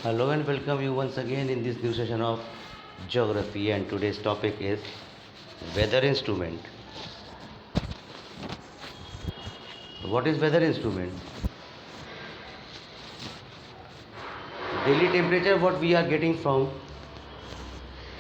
Hello and welcome you once again in this new session of geography, and today's topic is weather instrument. What is weather instrument? Daily temperature what we are getting from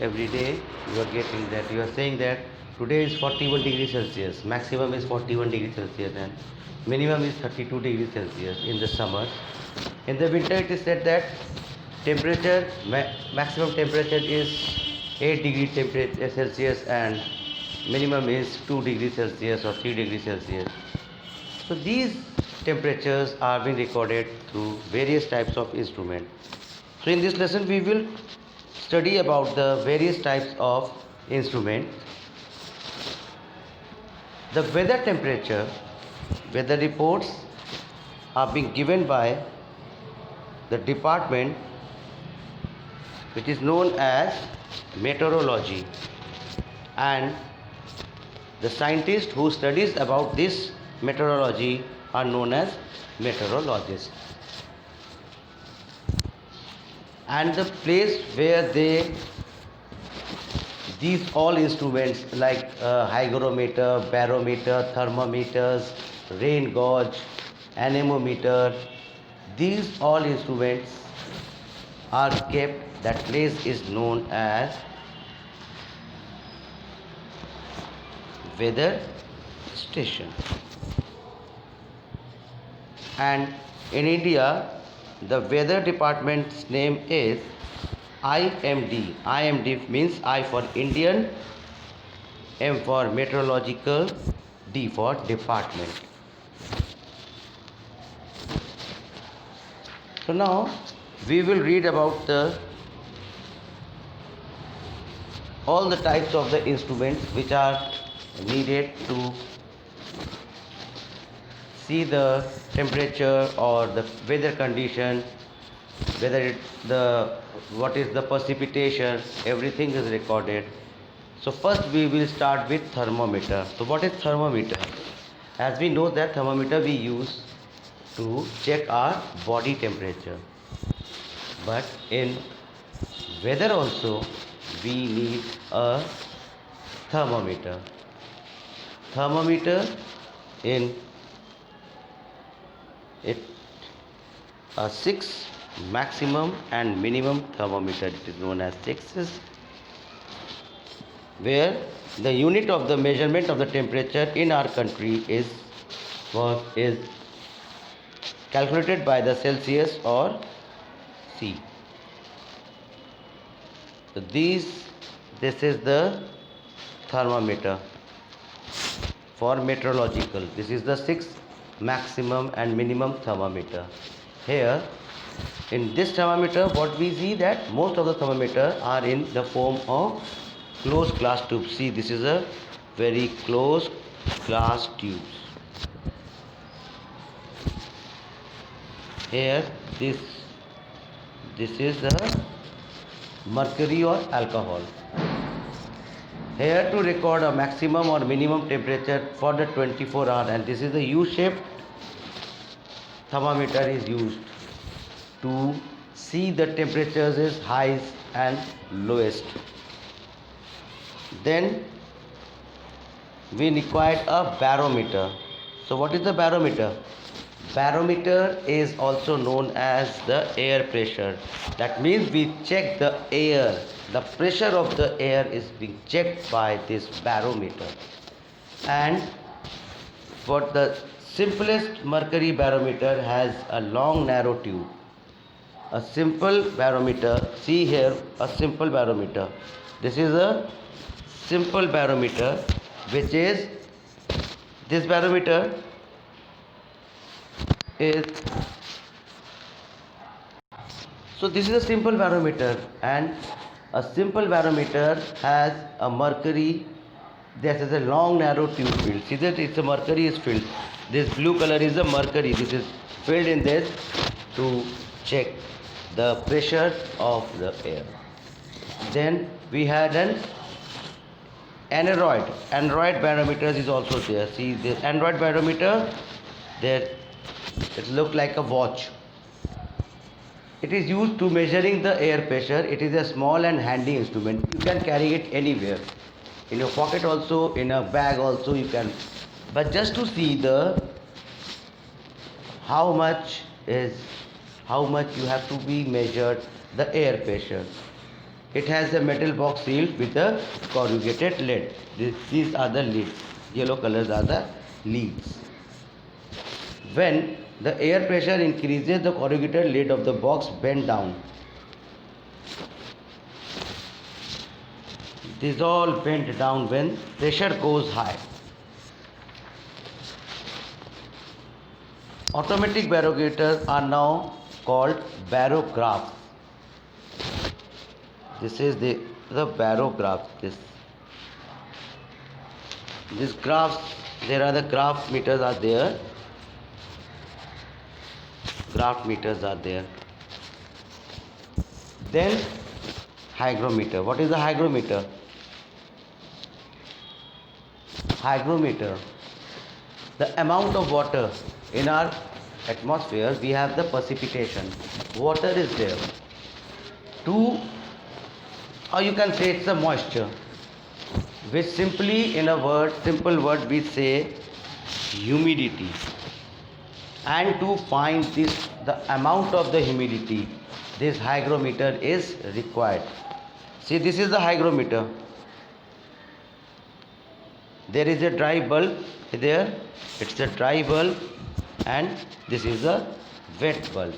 every day. You are getting that, you are saying that today is 41 degrees Celsius, maximum is 41 degrees Celsius and minimum is 32 degrees Celsius in the summers. In the winter it is said that temperature maximum temperature is 8 degree temperature Celsius and minimum is 2 degrees Celsius or 3 degrees Celsius. So these temperatures are being recorded through various types of instruments. So in this lesson we will study about the various types of instruments. The weather temperature, weather reports are being given by the department which is known as meteorology, and the scientists who studies about this meteorology are known as meteorologists. And the place where these all instruments like hygrometer, barometer, thermometers, rain gauge, anemometer, these all instruments are kept, that place is known as weather station. And in India the weather department's name is IMD. IMD means I for Indian, M for meteorological, D for department. So now we will read about all the types of the instruments which are needed to see the temperature or the weather condition, whether what is the precipitation, everything is recorded. So first we will start with thermometer. So what is thermometer? As we know that thermometer we use to check our body temperature, but in weather also we need a thermometer. Thermometer in it a 6 maximum and minimum thermometer, it is known as 6s, where the unit of the measurement of the temperature in our country is calculated by the Celsius or C. So this is the thermometer for meteorological. This is the 6 maximum and minimum thermometer. Here in this thermometer what we see that most of the thermometer are in the form of closed glass tubes. See, this is a very closed glass tubes. Here this is the mercury or alcohol. Here to record a maximum or minimum temperature for the 24 hour, and this is the U-shaped thermometer is used to see the temperatures is highest and lowest. Then we require a barometer. So what is the barometer? Barometer is also known as the air pressure. That means we check the air. The pressure of the air is being checked by this barometer. And for the simplest mercury barometer has a long narrow tube. A simple barometer, see here a simple barometer. This is a simple barometer, which is this barometer is, so this is a simple barometer, and a simple barometer has a mercury. This is a long narrow tube filled. See that it's a mercury is filled. This blue color is a mercury. This is filled in this to check the pressure of the air. Then we had an aneroid. Aneroid barometers is also there. See this aneroid barometer there, it looks like a watch. It is used to measuring the air pressure. It is a small and handy instrument. You can carry it anywhere. In your pocket also, in a bag also you can. But just to see the how much you have to be measured the air pressure. It has a metal box sealed with a corrugated lid. These are the lids. Yellow colors are the leads. When the air pressure increases, the corrugated lid of the box bend down. This all bend down when pressure goes high. Automatic barometers are now called barographs. This is the barograph. This graphs, there are the graph meters are there. Graph meters are there. Then hygrometer. What is the hygrometer? Hygrometer. The amount of water in our atmosphere, we have the precipitation. Water is there. Or you can say it's a moisture, which simply in a simple word we say humidity. And to find the amount of the humidity, this hygrometer is required. See, this is the hygrometer. There is a dry bulb there. It's a dry bulb, and this is a wet bulb.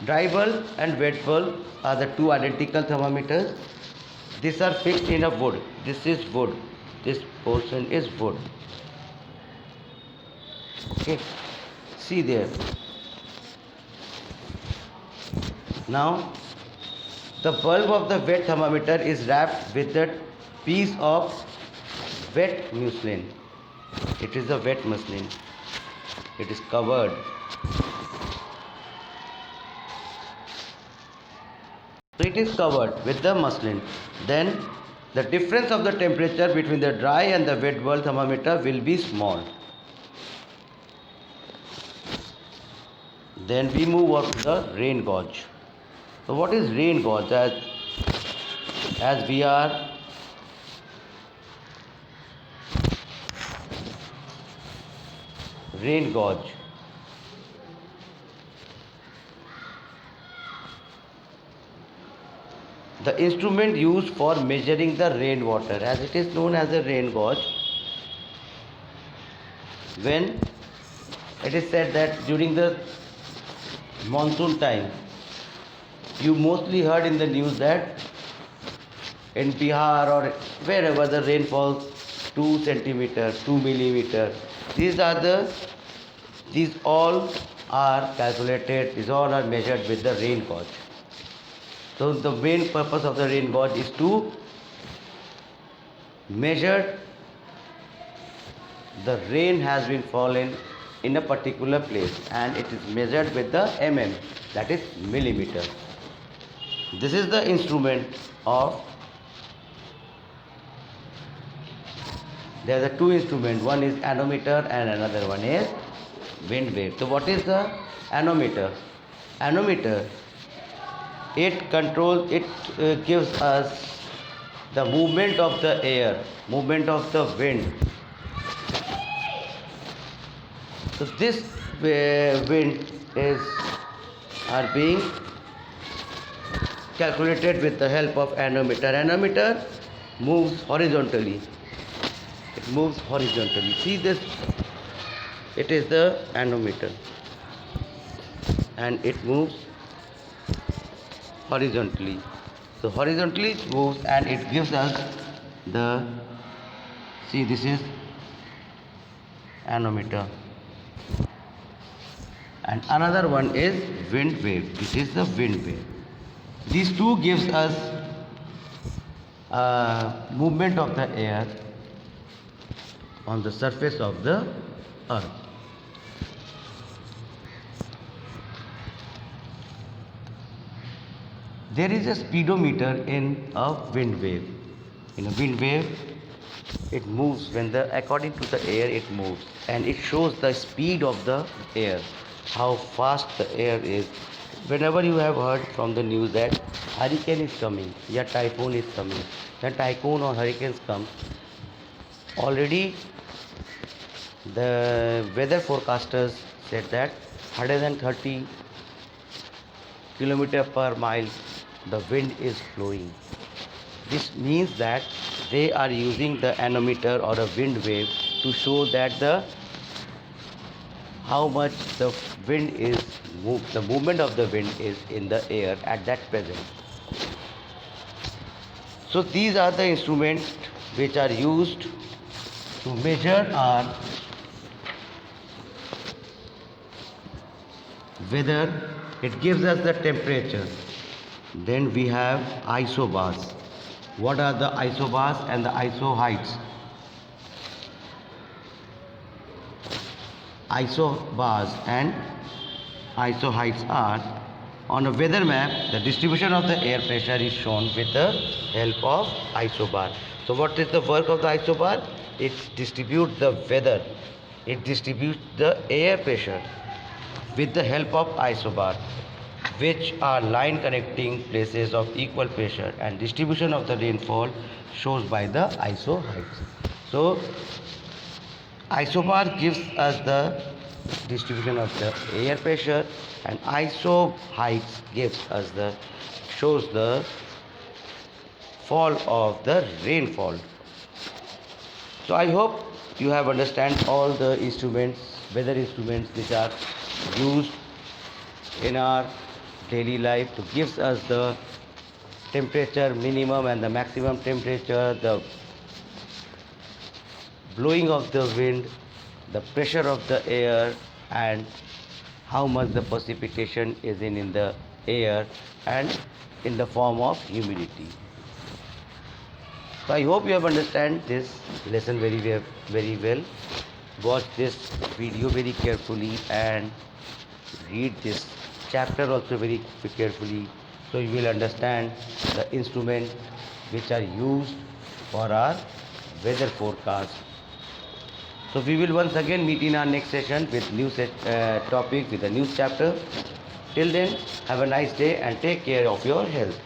Dry bulb and wet bulb are the two identical thermometers. These are fixed in a wood. This is wood. This portion is wood. Okay. See there. Now, the bulb of the wet thermometer is wrapped with a piece of wet muslin. It is a wet muslin. It is covered. So it is covered with the muslin. Then the difference of the temperature between the dry and the wet bulb thermometer will be small. Then we move on to the rain gauge. So what is rain gauge? As we are rain gauge. The instrument used for measuring the rainwater, as it is known as a rain gauge. When it is said that during the monsoon time, you mostly heard in the news that in Bihar or wherever the rain falls 2 centimeters, 2 millimeters. These all are calculated, these all are measured with the rain gauge. So the main purpose of the rain gauge is to measure the rain has been fallen in a particular place, and it is measured with the mm, that is millimeter. This is the instrument of, there are two instruments, one is anemometer and another one is wind wave. So what is the anemometer? Anemometer, it gives us the movement of the air, movement of the wind. So this wind are being calculated with the help of anemometer. Anemometer moves horizontally. It moves horizontally. See this? It is the anemometer, and it moves horizontally. So horizontally it moves, and it gives us the, see, this is anemometer. And another one is wind wave. This is the wind wave. These two gives us movement of the air on the surface of the earth. There is a speedometer in a wind wave. In a wind wave, it moves according to the air it moves, and it shows the speed of the air, how fast the air is whenever you have heard from the news that hurricane is coming, yeah, typhoon is coming, when typhoon or hurricanes come, already the weather forecasters said that 130 kilometer per mile the wind is blowing. This means that they are using the anemometer or a wind wave to show that how much the wind is the movement of the wind is in the air at that present. So these are the instruments which are used to measure our weather. It gives us the temperature. Then we have isobars. What are the isobars and the iso heights? Isobars and iso heights are, on a weather map, the distribution of the air pressure is shown with the help of isobar. So what is the work of the isobar? It distributes the weather. It distributes the air pressure with the help of isobar, which are line connecting places of equal pressure, and distribution of the rainfall shows by the iso heights. So isobar gives us the distribution of the air pressure, and iso heights shows the fall of the rainfall. So I hope you have understand all the weather instruments which are used in our daily life to give us the temperature minimum and the maximum temperature, the blowing of the wind, the pressure of the air, and how much the precipitation is in the air and in the form of humidity. So I hope you have understand this lesson very well. Watch this video very carefully and read this chapter also very carefully, so you will understand the instruments which are used for our weather forecast. So we will once again meet in our next session with new topic with a new chapter. Till then, have a nice day and take care of your health.